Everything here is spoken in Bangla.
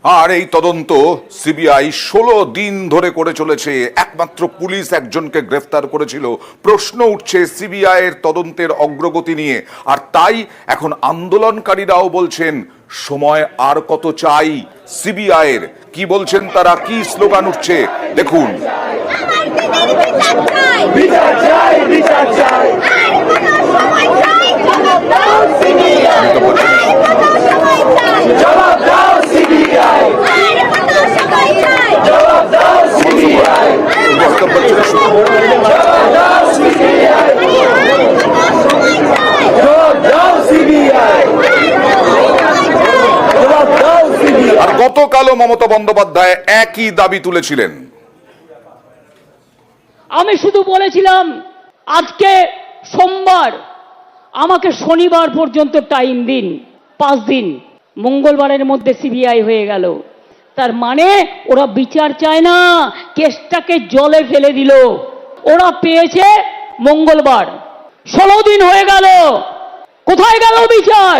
আর এই তদন্ত সিবিআই 16 দিন ধরে করে চলেছে। একমাত্র পুলিশ একজনকে গ্রেফতার করেছিল। প্রশ্ন উঠছে সিবিআই এর তদন্তের অগ্রগতি নিয়ে। আর তাই এখন আন্দোলনকারীরাও বলছেন সময় আর কত চাই। সিবিআই এর কি বলছেন তারা, কি স্লোগান উঠছে দেখুন। আর গতকালও মমতা বন্দ্যোপাধ্যায় একই দাবি তুলেছিলেন। আমি শুধু বলেছিলাম আজকে সোমবার, আমাকে শনিবার পর্যন্ত টাইম দিন, 5 দিন। মঙ্গলবারের মধ্যে সিবিআই হয়ে গেল। তার মানে ওরা বিচার চায় না, কেসটাকে জলে ফেলে দিল। ওরা পেয়েছে মঙ্গলবার, 16 দিন হয়ে গেল, কোথায় গেল বিচার?